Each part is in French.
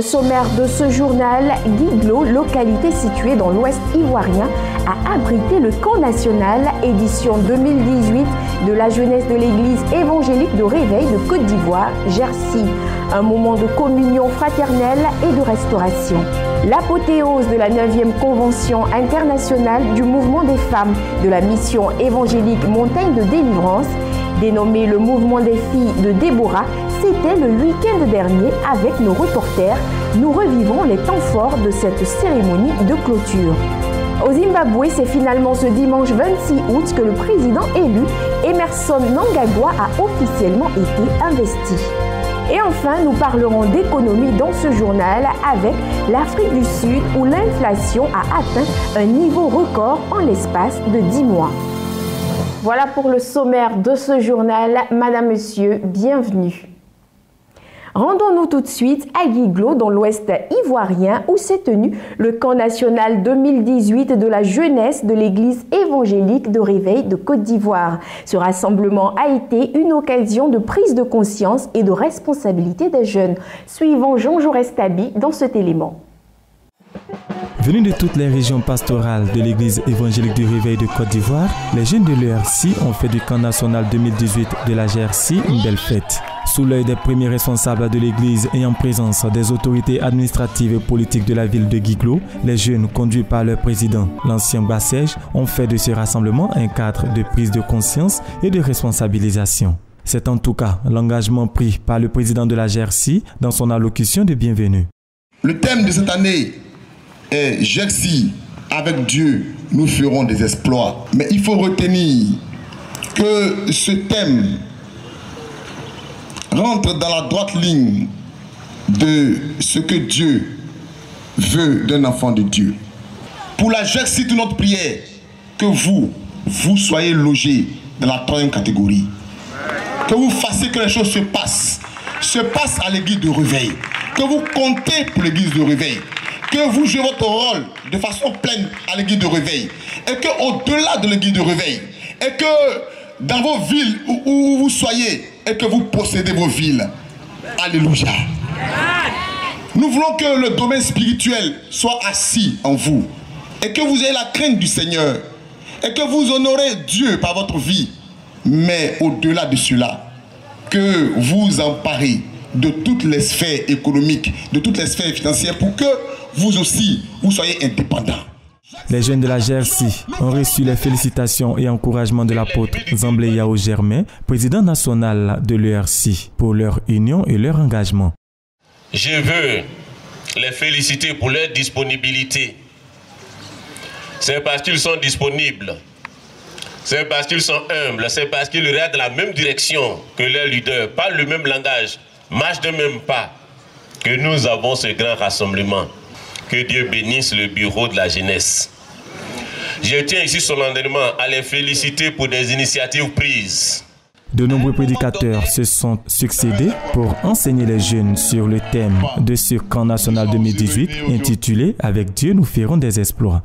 Au sommaire de ce journal, Guiglo, localité située dans l'ouest ivoirien, a abrité le camp national édition 2018 de la jeunesse de l'église évangélique de Réveil de Côte d'Ivoire, Jercy. Un moment de communion fraternelle et de restauration. L'apothéose de la 9e convention internationale du mouvement des femmes de la mission évangélique Montagne de Délivrance, dénommé le mouvement des filles de Déborah, c'était le week-end dernier. Avec nos reporters, nous revivons les temps forts de cette cérémonie de clôture. Au Zimbabwe, c'est finalement ce dimanche 26 août que le président élu, Emmerson Mnangagwa, a officiellement été investi. Et enfin, nous parlerons d'économie dans ce journal avec l'Afrique du Sud où l'inflation a atteint un niveau record en l'espace de 10 mois. Voilà pour le sommaire de ce journal. Madame, Monsieur, bienvenue. Rendons-nous tout de suite à Guiglo, dans l'ouest ivoirien, où s'est tenu le camp national 2018 de la jeunesse de l'église évangélique de Réveil de Côte d'Ivoire. Ce rassemblement a été une occasion de prise de conscience et de responsabilité des jeunes. Suivons Jean Jaurès-Tabi dans cet élément. Venus de toutes les régions pastorales de l'église évangélique du Réveil de Côte d'Ivoire, les jeunes de l'ERC ont fait du camp national 2018 de la GRC une belle fête. Sous l'œil des premiers responsables de l'église et en présence des autorités administratives et politiques de la ville de Guiglo, les jeunes conduits par leur président, l'ancien Bassège, ont fait de ce rassemblement un cadre de prise de conscience et de responsabilisation. C'est en tout cas l'engagement pris par le président de la GRC dans son allocution de bienvenue. Le thème de cette année est « Jercy, avec Dieu, nous ferons des exploits ». Mais il faut retenir que ce thème rentre dans la droite ligne de ce que Dieu veut d'un enfant de Dieu. Pour la Jercy, toute notre prière, que vous soyez logés dans la 3e catégorie. Que vous fassiez que les choses se passent à l'église de Réveil. Que vous comptez pour l'église de Réveil. Que vous jouez votre rôle de façon pleine à l'église de Réveil. Et qu'au-delà de l'église de Réveil, et que dans vos villes où vous soyez, et que vous possédez vos villes. Alléluia. Nous voulons que le domaine spirituel soit assis en vous. Et que vous ayez la crainte du Seigneur. Et que vous honorez Dieu par votre vie. Mais au-delà de cela, que vous emparez de toutes les sphères économiques, de toutes les sphères financières pour que vous aussi, vous soyez indépendants. Les jeunes de la GRC ont reçu les félicitations et encouragements de l'apôtre Zamblé Yao Germain, président national de l'ERC, pour leur union et leur engagement. Je veux les féliciter pour leur disponibilité. C'est parce qu'ils sont disponibles, c'est parce qu'ils sont humbles, c'est parce qu'ils regardent dans la même direction que leurs leaders, parlent le même langage, marchent de même pas, que nous avons ce grand rassemblement. Que Dieu bénisse le bureau de la jeunesse. Je tiens ici solennellement à les féliciter pour des initiatives prises. De nombreux prédicateurs se sont succédés pour enseigner les jeunes sur le thème de ce camp national 2018 intitulé « Avec Dieu, nous ferons des exploits ».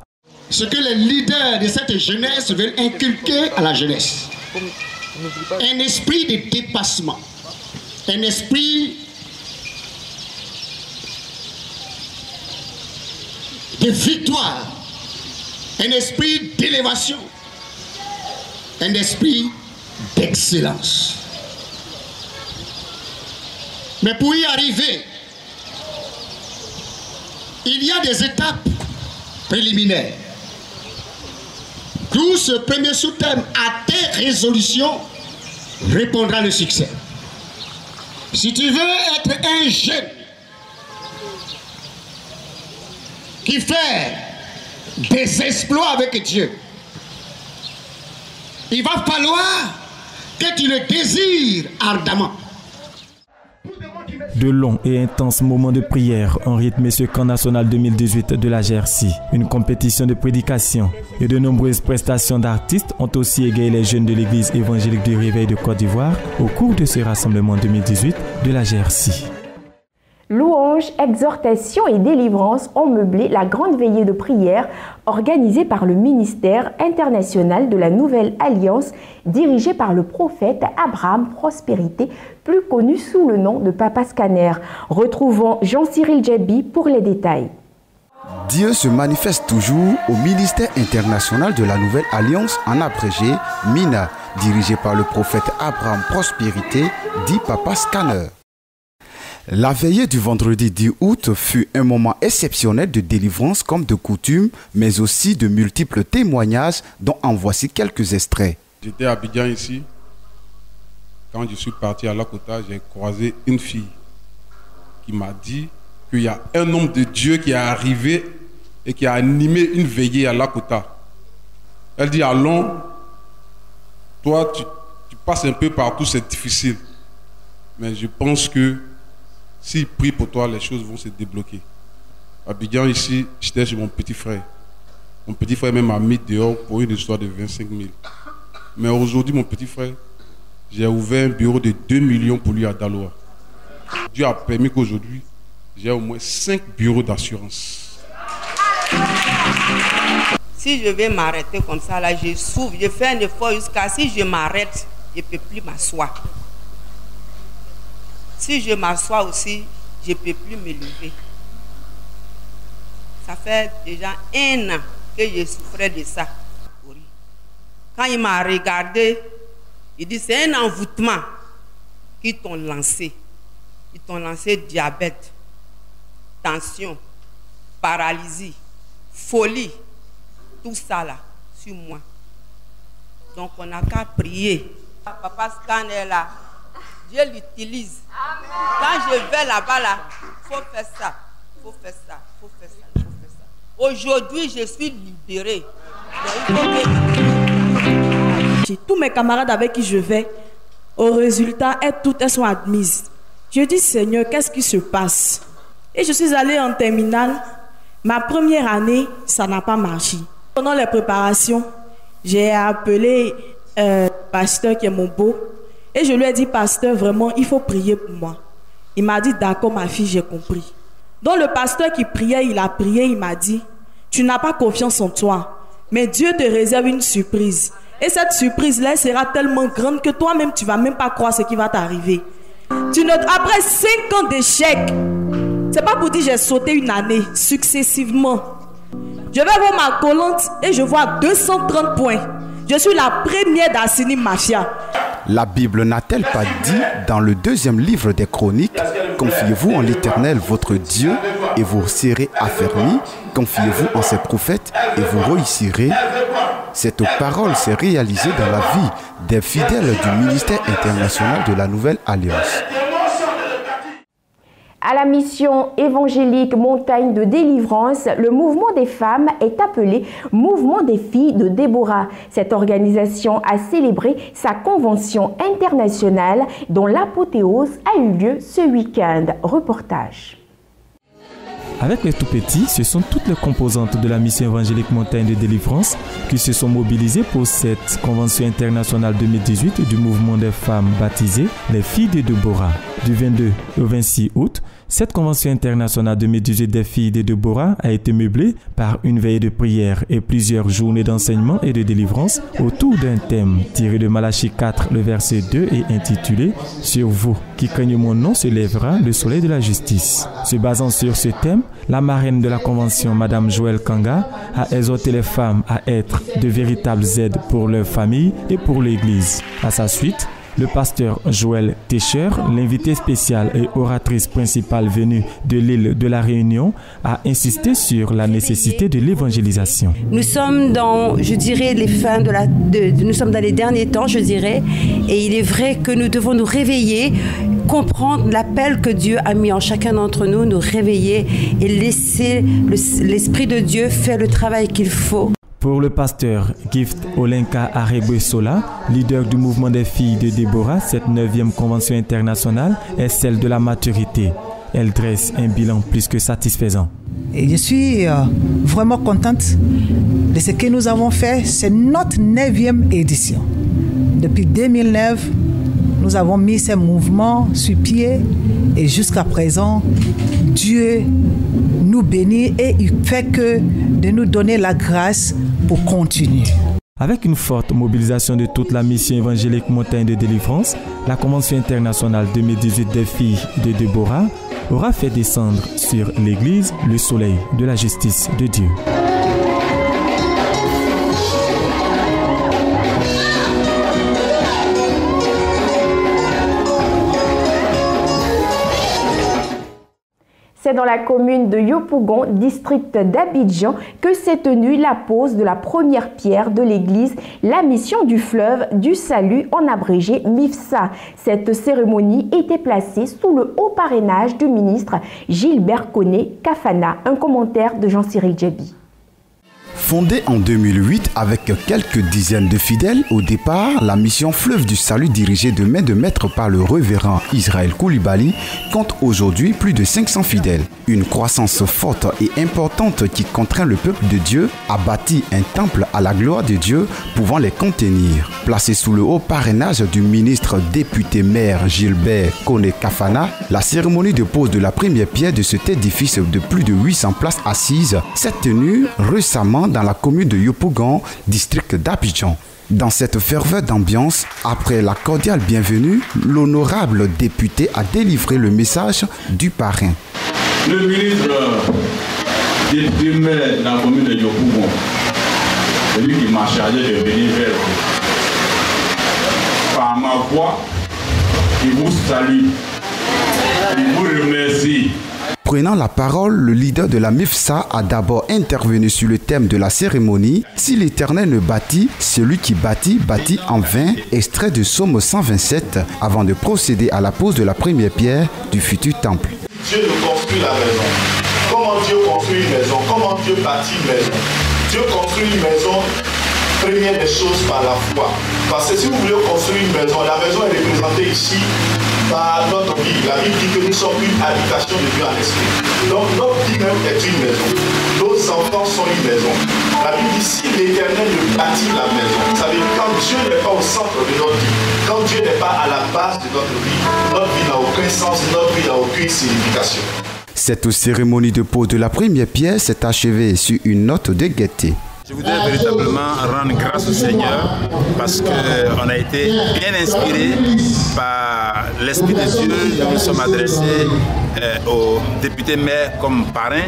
Ce que les leaders de cette jeunesse veulent inculquer à la jeunesse. Un esprit de dépassement. Un esprit de victoire, un esprit d'élévation, un esprit d'excellence. Mais pour y arriver, il y a des étapes préliminaires. D'où ce premier sous-thème, à tes résolutions répondra le succès. Si tu veux être un jeune qui fait des exploits avec Dieu, il va falloir que tu le désires ardemment. De longs et intenses moments de prière ont rythmé ce camp national 2018 de la GRC. Une compétition de prédication et de nombreuses prestations d'artistes ont aussi égayé les jeunes de l'église évangélique du Réveil de Côte d'Ivoire au cours de ce rassemblement 2018 de la GRC. Louanges, exhortations et délivrances ont meublé la grande veillée de prière organisée par le ministère international de la Nouvelle Alliance dirigé par le prophète Abraham Prospérité plus connu sous le nom de Papa Scanner. Retrouvons Jean-Cyril Djebi pour les détails. Dieu se manifeste toujours au ministère international de la Nouvelle Alliance, en abrégé MINA, dirigé par le prophète Abraham Prospérité, dit Papa Scanner. La veillée du vendredi 10 août fut un moment exceptionnel de délivrance comme de coutume, mais aussi de multiples témoignages dont en voici quelques extraits. J'étais à Abidjan ici. Quand je suis parti à Lakota, j'ai croisé une fille qui m'a dit qu'il y a un homme de Dieu qui est arrivé et qui a animé une veillée à Lakota. Elle dit, allons, toi tu passes un peu partout, c'est difficile. Mais je pense que s'il prie pour toi, les choses vont se débloquer. À Abidjan ici, j'étais chez mon petit frère. Mon petit frère même m'a mis dehors pour une histoire de 25 000. Mais aujourd'hui, mon petit frère, j'ai ouvert un bureau de 2 millions pour lui à Daloa. Dieu a permis qu'aujourd'hui, j'ai au moins 5 bureaux d'assurance. Si je vais m'arrêter comme ça, là, je souffre, je fais un effort jusqu'à si je m'arrête, je ne peux plus m'asseoir. Si je m'assois aussi, je ne peux plus me lever. Ça fait déjà 1 an que je souffrais de ça. Quand il m'a regardé, il dit c'est un envoûtement qu'ils t'ont lancé. Ils t'ont lancé diabète, tension, paralysie, folie, tout ça là, sur moi. Donc on n'a qu'à prier. Papa Scanner là, Dieu l'utilise. Quand je vais là-bas là, il faut faire ça, il faut faire ça, il faut faire ça, il faut faire ça. Aujourd'hui, je suis libérée. Tous mes camarades avec qui je vais, au résultat, elles sont admises. Je dis, Seigneur, qu'est-ce qui se passe? Et je suis allée en terminale. Ma première année, ça n'a pas marché. Pendant les préparations, j'ai appelé pasteur qui est mon beau. Et je lui ai dit, pasteur, vraiment, il faut prier pour moi. Il m'a dit, d'accord, ma fille, j'ai compris. Donc le pasteur qui priait, il a prié, il m'a dit, tu n'as pas confiance en toi, mais Dieu te réserve une surprise. Et cette surprise-là sera tellement grande que toi-même, tu ne vas même pas croire ce qui va t'arriver. Après 5 ans d'échec, c'est pas pour dire j'ai sauté une année, successivement. Je vais voir ma collante et je vois 230 points. Je suis la première d'Assini Mafia. La Bible n'a-t-elle pas dit dans le 2e livre des Chroniques, confiez-vous en l'Éternel votre Dieu et vous serez affermis, confiez-vous en ses prophètes et vous réussirez. Cette parole s'est réalisée dans la vie des fidèles du ministère international de la Nouvelle Alliance. À la mission évangélique Montagne de Délivrance, le mouvement des femmes est appelé Mouvement des filles de Déborah. Cette organisation a célébré sa convention internationale dont l'apothéose a eu lieu ce week-end. Reportage. Avec les tout-petits, ce sont toutes les composantes de la mission évangélique Montagne de Délivrance qui se sont mobilisées pour cette convention internationale 2018 du mouvement des femmes baptisées les filles de Déborah. Du 22 au 26 août, cette convention internationale 2018 des filles de Déborah a été meublée par une veillée de prière et plusieurs journées d'enseignement et de délivrance autour d'un thème tiré de Malachie 4, le verset 2 et intitulé « Sur vous qui craignez mon nom se lèvera le soleil de la justice ». Se basant sur ce thème, la marraine de la convention, Madame Joël Kanga, a exhorté les femmes à être de véritables aides pour leur famille et pour l'Église. À sa suite, le pasteur Joël Técher, l'invité spécial et oratrice principale venue de l'île de la Réunion, a insisté sur la nécessité de l'évangélisation. Nous sommes dans, je dirais, nous sommes dans les derniers temps, je dirais, et il est vrai que nous devons nous réveiller, comprendre l'appel que Dieu a mis en chacun d'entre nous, nous réveiller et laisser l'Esprit de Dieu faire le travail qu'il faut. Pour le pasteur Gift Olenka Aregbesola, leader du mouvement des filles de Déborah, cette 9e convention internationale est celle de la maturité. Elle dresse un bilan plus que satisfaisant. Et je suis vraiment contente de ce que nous avons fait. C'est notre 9e édition. Depuis 2009, nous avons mis ces mouvements sur pied et jusqu'à présent, Dieu nous bénit et il fait que de nous donner la grâce pour continuer. Avec une forte mobilisation de toute la mission évangélique Montagne de Délivrance, la Convention internationale 2018 des filles de Déborah aura fait descendre sur l'Église le soleil de la justice de Dieu. C'est dans la commune de Yopougon, district d'Abidjan, que s'est tenue la pose de la première pierre de l'église La Mission du Fleuve du Salut, en abrégé MIFSA. Cette cérémonie était placée sous le haut parrainage du ministre Gilbert Koné Kafana. Un commentaire de Jean-Cyril Djebi. Fondée en 2008 avec quelques dizaines de fidèles, au départ, la mission Fleuve du Salut, dirigée de main de maître par le révérend Israël Koulibaly, compte aujourd'hui plus de 500 fidèles. Une croissance forte et importante qui contraint le peuple de Dieu a bâti un temple à la gloire de Dieu pouvant les contenir. Placé sous le haut parrainage du ministre député maire Gilbert Koné Kafana, la cérémonie de pose de la première pierre de cet édifice de plus de 800 places assises s'est tenue récemment dans la commune de Yopougon, district d'Abidjan. Dans cette ferveur d'ambiance, après la cordiale bienvenue, l'honorable député a délivré le message du parrain. Le ministre député maire de la commune de Yopougon, c'est lui qui m'a chargé de venir vers vous. Par ma voix, il vous salue, il vous remercie. Prenant la parole, le leader de la MIFSA a d'abord intervenu sur le thème de la cérémonie. Si l'Éternel ne bâtit, celui qui bâtit, bâtit en vain, extrait de Psaume 127, avant de procéder à la pose de la première pierre du futur temple. Dieu nous construit la maison. Comment Dieu construit une maison? Comment Dieu bâtit une maison? Dieu construit une maison, première des choses, par la foi. Parce que si vous voulez construire une maison, la maison est représentée ici par notre vie. La Bible dit que nous sommes une habitation de Dieu en esprit. Donc notre vie même est une maison. Nos enfants sont une maison. La Bible dit si l'Éternel ne bâtit la maison, ça veut dire quand Dieu n'est pas au centre de notre vie, quand Dieu n'est pas à la base de notre vie n'a aucun sens, notre vie n'a aucune signification. Cette cérémonie de pose de la première pierre s'est achevée sur une note de gaieté. Je voudrais véritablement rendre grâce au Seigneur parce qu'on a été bien inspiré par l'Esprit de Dieu. Nous nous sommes adressés au député maire comme parrain.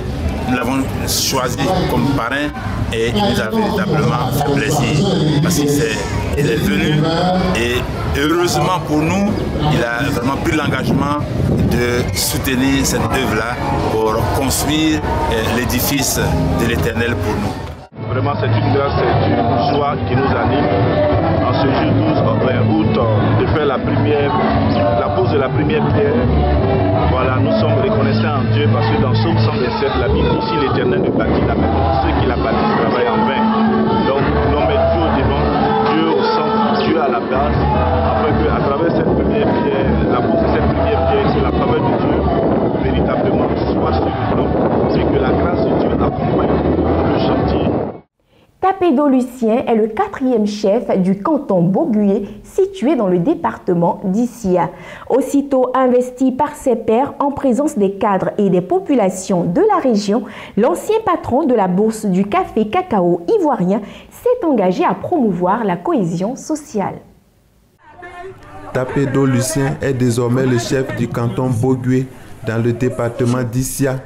Nous l'avons choisi comme parrain et il nous a véritablement fait plaisir parce qu'il est venu et heureusement pour nous, il a vraiment pris l'engagement de soutenir cette œuvre-là pour construire l'édifice de l'Éternel pour nous. Vraiment, c'est une grâce, c'est une joie qui nous anime en ce jour 12 août de faire la pose de la première pierre. Voilà, nous sommes reconnaissants en Dieu parce que dans Psaume 127, la Bible dit si l'Éternel ne bâtit la maison, ceux qui la bâtissent travaillent en vain. Donc, l'on met Dieu au devant, Dieu au centre, Dieu à la base, afin qu'à travers cette première pierre, la pose de cette première pierre, que la faveur de Dieu véritablement soit sur nous et que la grâce de Dieu accompagne le chantier. Tapédo Lucien est le 4e chef du canton Bogué, situé dans le département d'Issia. Aussitôt investi par ses pairs en présence des cadres et des populations de la région, l'ancien patron de la bourse du café cacao ivoirien s'est engagé à promouvoir la cohésion sociale. Tapédo Lucien est désormais le chef du canton Bogué dans le département d'Issia.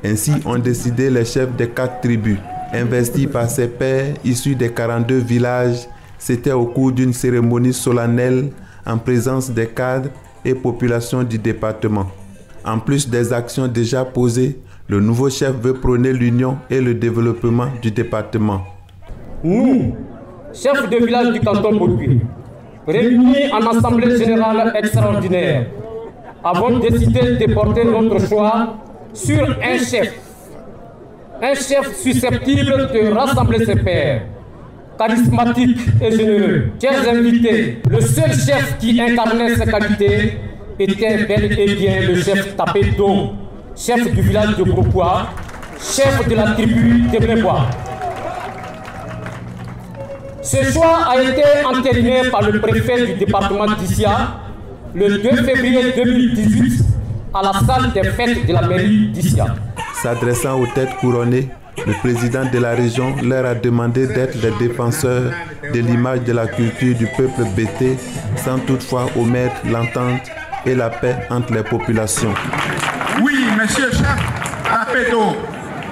Ainsi ont décidé les chefs des 4 tribus. Investi par ses pairs issus des 42 villages, c'était au cours d'une cérémonie solennelle en présence des cadres et populations du département. En plus des actions déjà posées, le nouveau chef veut prôner l'union et le développement du département. Nous, chefs de village du canton Bogué, réunis en assemblée générale extraordinaire, avons décidé de porter notre choix sur un chef susceptible de rassembler ses pairs, charismatique et généreux. Chers invités, le seul chef qui incarnait ces qualités était bel et bien le chef Tapédo, chef du village de Groupois, chef de la tribu de Blébois. Ce choix a été entériné par le préfet du département d'Issia le 2 février 2018 à la salle des fêtes de la mairie d'Issia. S'adressant aux têtes couronnées, le président de la région leur a demandé d'être les défenseurs de l'image de la culture du peuple bété, sans toutefois omettre l'entente et la paix entre les populations. Oui, monsieur le chef Tapeto,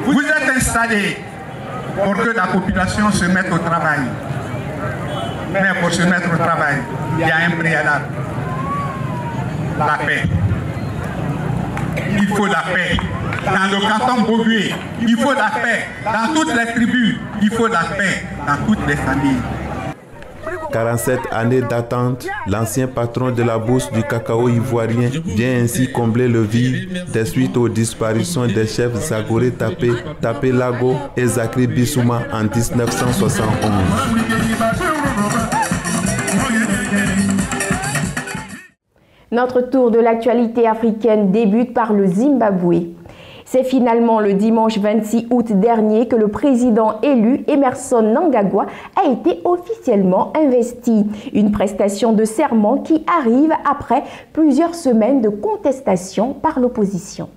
vous êtes installé pour que la population se mette au travail. Mais pour se mettre au travail, il y a un préalable. La paix. Il faut la paix. Dans le canton Bogué, il faut la paix. Dans toutes les tribus, il faut la paix. Dans toutes les familles. 47 années d'attente, l'ancien patron de la bourse du cacao ivoirien vient ainsi combler le vide des suites aux disparitions des chefs Zagoré Tapé, Tapé Lago et Zakri Bissouma en 1971. Notre tour de l'actualité africaine débute par le Zimbabwe. C'est finalement le dimanche 26 août dernier que le président élu Emmerson Mnangagwa a été officiellement investi. Une prestation de serment qui arrive après plusieurs semaines de contestation par l'opposition.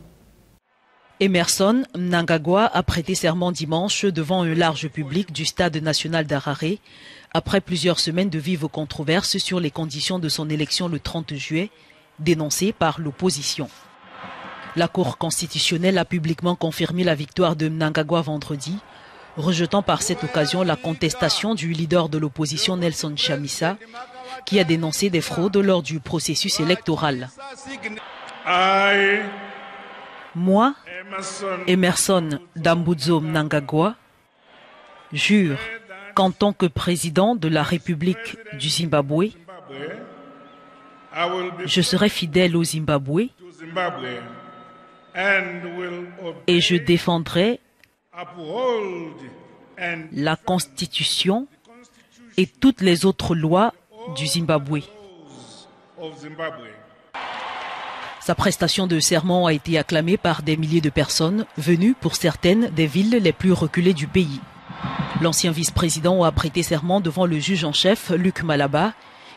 Emmerson Mnangagwa a prêté serment dimanche devant un large public du stade national d'Harare après plusieurs semaines de vives controverses sur les conditions de son élection le 30 juillet, dénoncées par l'opposition. La Cour constitutionnelle a publiquement confirmé la victoire de Mnangagwa vendredi, rejetant par cette occasion la contestation du leader de l'opposition Nelson Chamisa, qui a dénoncé des fraudes lors du processus électoral. Moi, Emmerson Dambudzo Mnangagwa, jure qu'en tant que président de la République du Zimbabwe, je serai fidèle au Zimbabwe et je défendrai la Constitution et toutes les autres lois du Zimbabwe. Sa prestation de serment a été acclamée par des milliers de personnes venues pour certaines des villes les plus reculées du pays. L'ancien vice-président a prêté serment devant le juge en chef, Luc Malaba,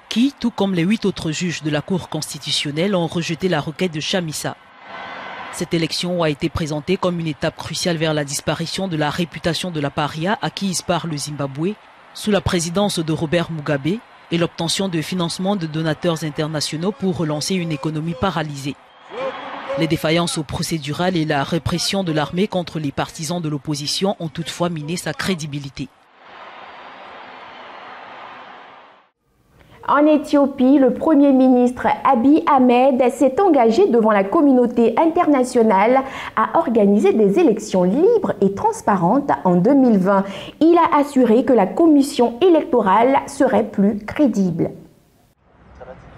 qui, tout comme les 8 autres juges de la Cour constitutionnelle, ont rejeté la requête de Chamisa. Cette élection a été présentée comme une étape cruciale vers la disparition de la réputation de la paria acquise par le Zimbabwe sous la présidence de Robert Mugabe et l'obtention de financements de donateurs internationaux pour relancer une économie paralysée. Les défaillances procédurales et la répression de l'armée contre les partisans de l'opposition ont toutefois miné sa crédibilité. En Éthiopie, le Premier ministre Abiy Ahmed s'est engagé devant la communauté internationale à organiser des élections libres et transparentes en 2020. Il a assuré que la commission électorale serait plus crédible.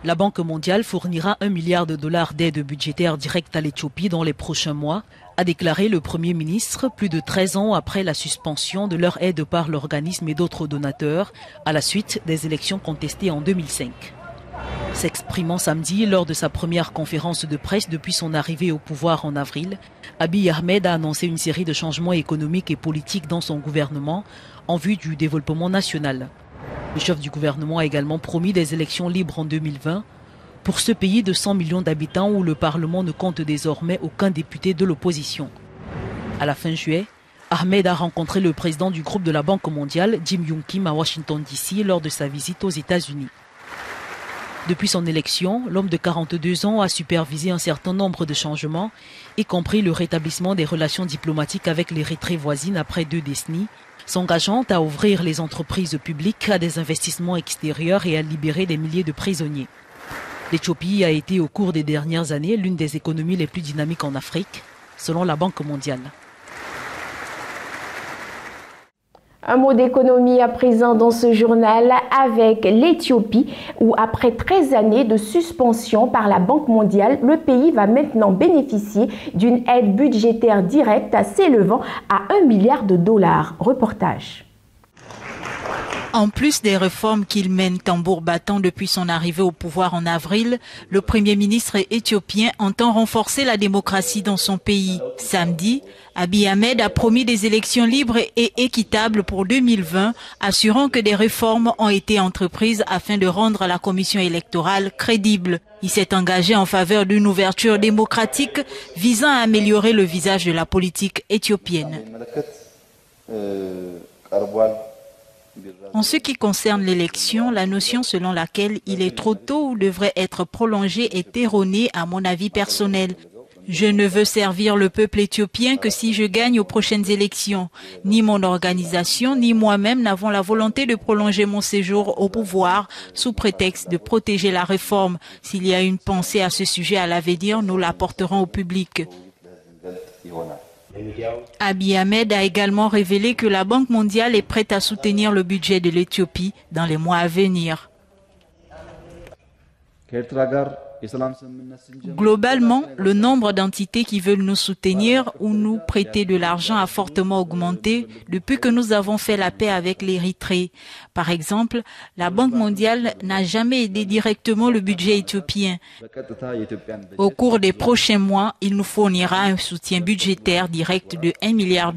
La Banque mondiale fournira $1 milliard d'aide budgétaire directe à l'Éthiopie dans les prochains mois, a déclaré le Premier ministre plus de 13 ans après la suspension de leur aide par l'organisme et d'autres donateurs à la suite des élections contestées en 2005. S'exprimant samedi lors de sa première conférence de presse depuis son arrivée au pouvoir en avril, Abiy Ahmed a annoncé une série de changements économiques et politiques dans son gouvernement en vue du développement national. Le chef du gouvernement a également promis des élections libres en 2020 pour ce pays de 100 millions d'habitants où le Parlement ne compte désormais aucun député de l'opposition. À la fin juillet, Ahmed a rencontré le président du groupe de la Banque mondiale, Jim Yong Kim, à Washington DC lors de sa visite aux États-Unis. Depuis son élection, l'homme de 42 ans a supervisé un certain nombre de changements, y compris le rétablissement des relations diplomatiques avec l'Érythrée voisine après 2 décennies, s'engageant à ouvrir les entreprises publiques à des investissements extérieurs et à libérer des milliers de prisonniers. L'Éthiopie a été au cours des dernières années l'une des économies les plus dynamiques en Afrique, selon la Banque mondiale. Un mot d'économie à présent dans ce journal avec l'Éthiopie où après 13 années de suspension par la Banque mondiale, le pays va maintenant bénéficier d'une aide budgétaire directe s'élevant à $1 milliard. Reportage. En plus des réformes qu'il mène tambour battant depuis son arrivée au pouvoir en avril, le Premier ministre éthiopien entend renforcer la démocratie dans son pays. Samedi, Abiy Ahmed a promis des élections libres et équitables pour 2020, assurant que des réformes ont été entreprises afin de rendre la commission électorale crédible. Il s'est engagé en faveur d'une ouverture démocratique visant à améliorer le visage de la politique éthiopienne. En ce qui concerne l'élection, la notion selon laquelle il est trop tôt ou devrait être prolongé est erronée à mon avis personnel. Je ne veux servir le peuple éthiopien que si je gagne aux prochaines élections. Ni mon organisation, ni moi-même n'avons la volonté de prolonger mon séjour au pouvoir sous prétexte de protéger la réforme. S'il y a une pensée à ce sujet à l'avenir, nous l'apporterons au public. Abiy Ahmed a également révélé que la Banque mondiale est prête à soutenir le budget de l'Éthiopie dans les mois à venir. Globalement, le nombre d'entités qui veulent nous soutenir ou nous prêter de l'argent a fortement augmenté depuis que nous avons fait la paix avec l'Érythrée. Par exemple, la Banque mondiale n'a jamais aidé directement le budget éthiopien. Au cours des prochains mois, il nous fournira un soutien budgétaire direct de $1 milliard.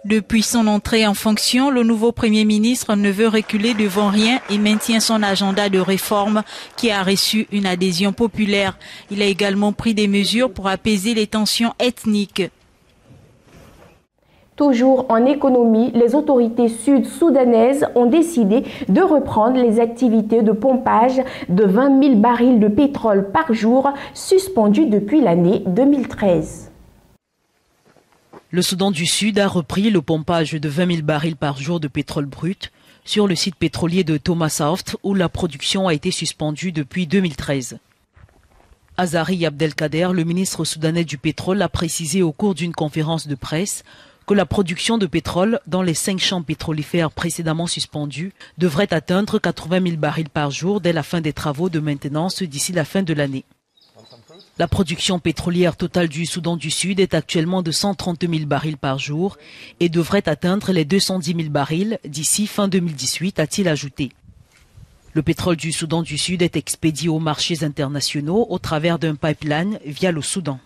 Depuis son entrée en fonction, le nouveau Premier ministre ne veut reculer devant rien et maintient son agenda de réforme qui a reçu une adhésion populaire. Il a également pris des mesures pour apaiser les tensions ethniques. Toujours en économie, les autorités sud-soudanaises ont décidé de reprendre les activités de pompage de 20 000 barils de pétrole par jour suspendues depuis l'année 2013. Le Soudan du Sud a repris le pompage de 20 000 barils par jour de pétrole brut sur le site pétrolier de Thomas-Saft où la production a été suspendue depuis 2013. Azari Abdelkader, le ministre soudanais du pétrole, a précisé au cours d'une conférence de presse que la production de pétrole dans les 5 champs pétrolifères précédemment suspendus devrait atteindre 80 000 barils par jour dès la fin des travaux de maintenance d'ici la fin de l'année. La production pétrolière totale du Soudan du Sud est actuellement de 130 000 barils par jour et devrait atteindre les 210 000 barils d'ici fin 2018, a-t-il ajouté. Le pétrole du Soudan du Sud est expédié aux marchés internationaux au travers d'un pipeline via le Soudan.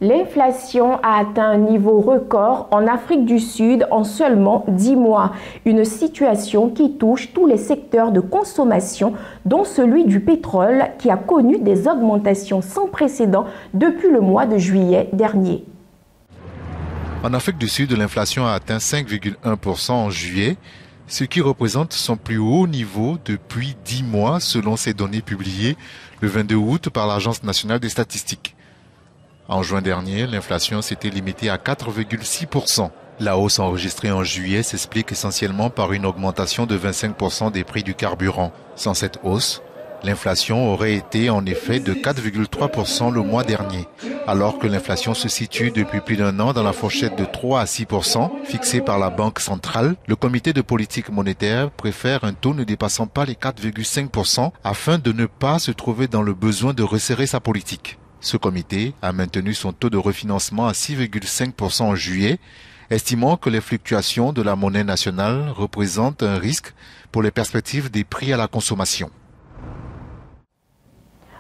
L'inflation a atteint un niveau record en Afrique du Sud en seulement 10 mois. Une situation qui touche tous les secteurs de consommation, dont celui du pétrole qui a connu des augmentations sans précédent depuis le mois de juillet dernier. En Afrique du Sud, l'inflation a atteint 5,1% en juillet, ce qui représente son plus haut niveau depuis 10 mois selon ces données publiées le 22 août par l'Agence nationale des statistiques. En juin dernier, l'inflation s'était limitée à 4,6%. La hausse enregistrée en juillet s'explique essentiellement par une augmentation de 25% des prix du carburant. Sans cette hausse, l'inflation aurait été en effet de 4,3% le mois dernier, alors que l'inflation se situe depuis plus d'un an dans la fourchette de 3 à 6% fixée par la Banque centrale. Le comité de politique monétaire préfère un taux ne dépassant pas les 4,5% afin de ne pas se trouver dans le besoin de resserrer sa politique. Ce comité a maintenu son taux de refinancement à 6,5% en juillet, estimant que les fluctuations de la monnaie nationale représentent un risque pour les perspectives des prix à la consommation.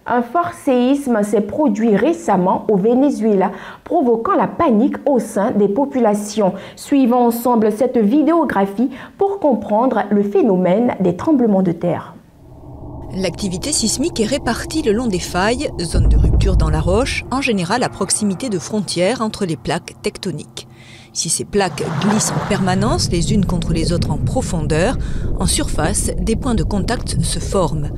Un fort séisme s'est produit récemment au Venezuela, provoquant la panique au sein des populations. Suivons ensemble cette vidéographie pour comprendre le phénomène des tremblements de terre. L'activité sismique est répartie le long des failles, zones de rupture dans la roche, en général à proximité de frontières entre les plaques tectoniques. Si ces plaques glissent en permanence les unes contre les autres en profondeur, en surface, des points de contact se forment.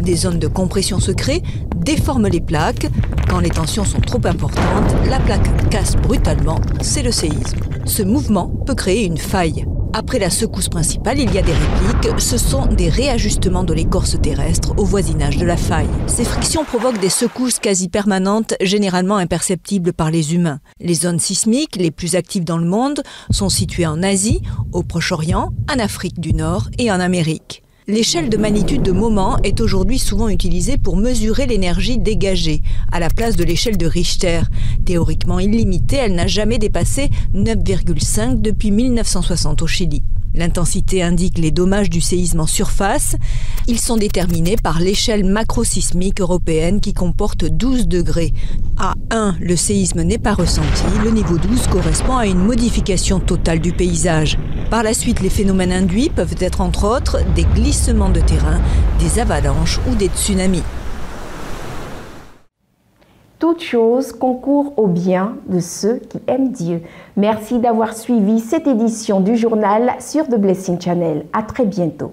Des zones de compression se créent, déforment les plaques. Quand les tensions sont trop importantes, la plaque casse brutalement, c'est le séisme. Ce mouvement peut créer une faille. Après la secousse principale, il y a des répliques. Ce sont des réajustements de l'écorce terrestre au voisinage de la faille. Ces frictions provoquent des secousses quasi permanentes, généralement imperceptibles par les humains. Les zones sismiques les plus actives dans le monde sont situées en Asie, au Proche-Orient, en Afrique du Nord et en Amérique. L'échelle de magnitude de moment est aujourd'hui souvent utilisée pour mesurer l'énergie dégagée, à la place de l'échelle de Richter. Théoriquement illimitée, elle n'a jamais dépassé 9,5 depuis 1960 au Chili. L'intensité indique les dommages du séisme en surface. Ils sont déterminés par l'échelle macrosismique européenne qui comporte 12 degrés. À 1, le séisme n'est pas ressenti. Le niveau 12 correspond à une modification totale du paysage. Par la suite, les phénomènes induits peuvent être entre autres des glissements de terrain, des avalanches ou des tsunamis. toute chose concourt au bien de ceux qui aiment Dieu. Merci d'avoir suivi cette édition du journal sur The Blessing Channel. À très bientôt.